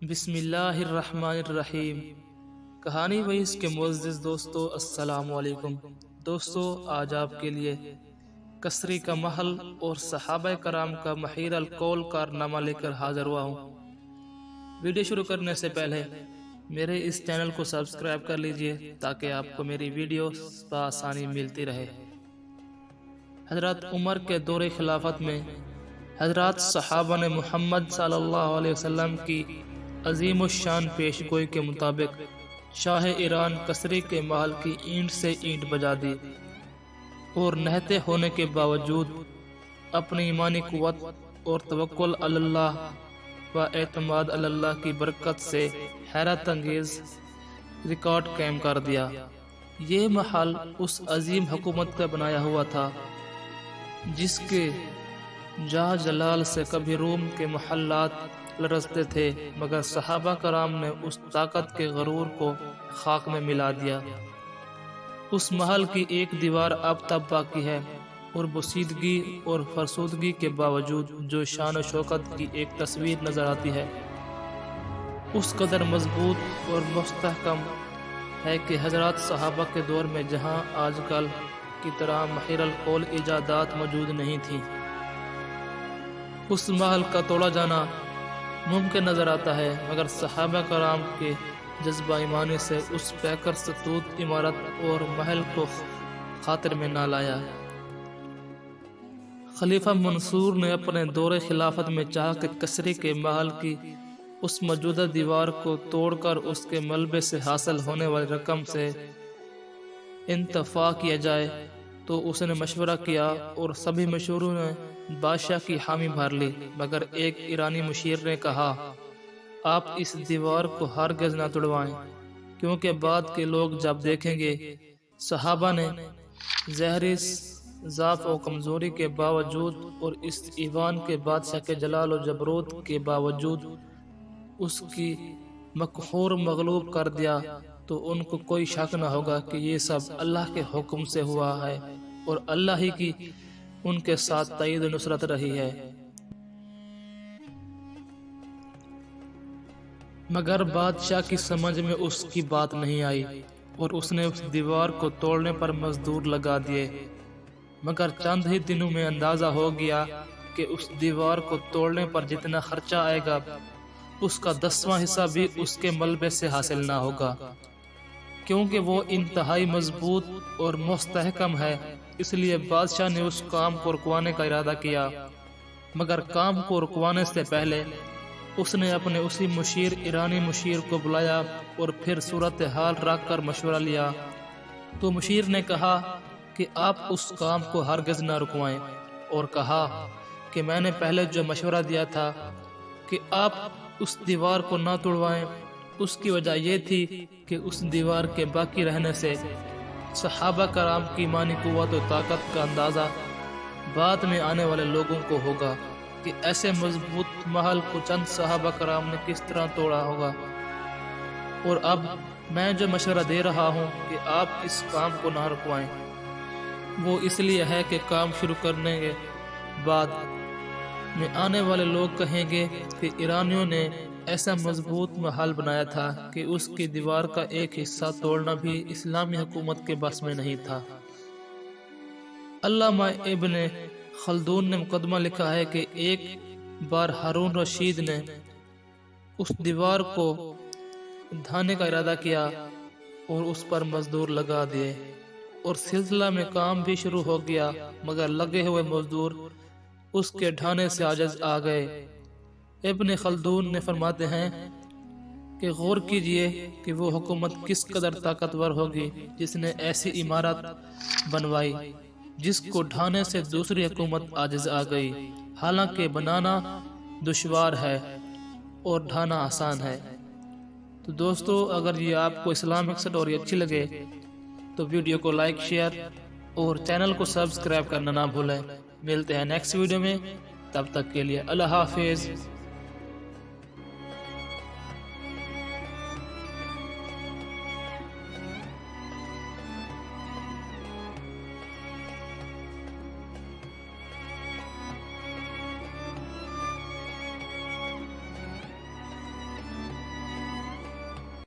بسم اللہ الرحمن الرحیم۔ کہانی وعیس کے معزز دوستو، السلام علیکم دوستو۔ آج آپ کے لیے کسری کا محل اور صحابہ کرام کا محیر القول کارنامہ لے کر حاضر ہوا ہوں۔ ویڈیو شروع کرنے سے پہلے میرے اس چینل کو سبسکرائب کر لیجئے تاکہ آپ کو میری ویڈیو بآسانی ملتی رہے۔ حضرت عمر کے دور خلافت میں حضرات صحابہ نے محمد صلی اللہ علیہ وسلم کی عظیم الشان پیش گوئی کے مطابق شاہ ایران کسری کے محل کی اینٹ سے اینٹ بجا دی، اور نہتے ہونے کے باوجود اپنی ایمانی قوت اور توکل علی اللہ و اعتماد علی اللہ کی برکت سے حیرت انگیز ریکارڈ قائم کر دیا۔ یہ محل اس عظیم حکومت کا بنایا ہوا تھا جس کے جاہ جلال سے کبھی روم کے محلات لرزتے تھے، مگر صحابہ کرام نے اس طاقت کے غرور کو خاک میں ملا دیا۔ اس محل کی ایک دیوار اب تک باقی ہے، اور بوسیدگی اور فرسودگی کے باوجود جو شان و شوکت کی ایک تصویر نظر آتی ہے، اس قدر مضبوط اور مستحکم ہے کہ حضرات صحابہ کے دور میں جہاں آج کل کی طرح محیر القول ایجادات موجود نہیں تھیں، اس محل کا توڑا جانا ممکن نظر آتا ہے، مگر صحابہ کرام کے جذبہ ایمانی سے اس پیکر ستوت عمارت اور محل کو خاطر میں نہ لایا۔ خلیفہ منصور نے اپنے دور خلافت میں چاہا کہ کسری کے محل کی اس موجودہ دیوار کو توڑ کر اس کے ملبے سے حاصل ہونے والی رقم سے انتفاع کیا جائے، تو اس نے مشورہ کیا اور سبھی مشوروں نے بادشاہ کی حامی بھر لی، مگر ایک ایرانی مشیر نے کہا، آپ اس دیوار کو ہرگز نہ توڑوائیں، کیونکہ بعد کے لوگ جب دیکھیں گے صحابہ نے ظاہری ضعف و کمزوری کے باوجود اور اس ایوان کے بادشاہ کے جلال و جبروت کے باوجود اس کی مقہور مغلوب کر دیا، تو ان کو کوئی شک نہ ہوگا کہ یہ سب اللہ کے حکم سے ہوا ہے، اور اللہ ہی کی ان کے ساتھ تائید و نصرت رہی ہے۔ مگر بادشاہ کی سمجھ میں اس کی بات نہیں آئی، اور اس نے اس دیوار کو توڑنے پر مزدور لگا دیے، مگر چند ہی دنوں میں اندازہ ہو گیا کہ اس دیوار کو توڑنے پر جتنا خرچہ آئے گا، اس کا 10واں حصہ بھی اس کے ملبے سے حاصل نہ ہوگا، کیونکہ وہ انتہائی مضبوط اور مستحکم ہے۔ اس لیے بادشاہ نے اس کام کو رکوانے کا ارادہ کیا، مگر کام کو رکوانے سے پہلے اس نے اپنے اسی مشیر ایرانی مشیر کو بلایا اور پھر صورتحال رکھ کر مشورہ لیا۔ تو مشیر نے کہا کہ آپ اس کام کو ہرگز نہ رکوائیں، اور کہا کہ میں نے پہلے جو مشورہ دیا تھا کہ آپ اس دیوار کو نہ توڑوائیں، اس کی وجہ یہ تھی کہ اس دیوار کے باقی رہنے سے صحابہ کرام کی ایمانی قوت و طاقت کا اندازہ بعد میں آنے والے لوگوں کو ہوگا کہ ایسے مضبوط محل کو چند صحابہ کرام نے کس طرح توڑا ہوگا۔ اور اب میں جو مشورہ دے رہا ہوں کہ آپ اس کام کو نہ رکوائیں، وہ اس لیے ہے کہ کام شروع کرنے کے بعد میں آنے والے لوگ کہیں گے کہ ایرانیوں نے ایسا مضبوط محل بنایا تھا کہ اس کی دیوار کا ایک حصہ توڑنا بھی اسلامی حکومت کے بس میں نہیں تھا۔ علامہ ابن خلدون نے مقدمہ لکھا ہے کہ ایک بار ہارون رشید نے اس دیوار کو ڈھانے کا ارادہ کیا اور اس پر مزدور لگا دیے، اور سلسلہ میں کام بھی شروع ہو گیا، مگر لگے ہوئے مزدور اس کے ڈھانے سے عاجز آ گئے۔ ابن خلدون نے فرماتے ہیں کہ غور کیجئے کہ وہ حکومت کس قدر طاقتور ہوگی جس نے ایسی عمارت بنوائی جس کو ڈھانے سے دوسری حکومت عاجز آ گئی، حالانکہ بنانا دشوار ہے اور ڈھانا آسان ہے۔ تو دوستو، اگر یہ آپ کو اسلامک سٹوری اچھی لگے تو ویڈیو کو لائک، شیئر اور چینل کو سبسکرائب کرنا نہ بھولیں۔ ملتے ہیں نیکسٹ ویڈیو میں، تب تک کے لیے اللہ حافظ۔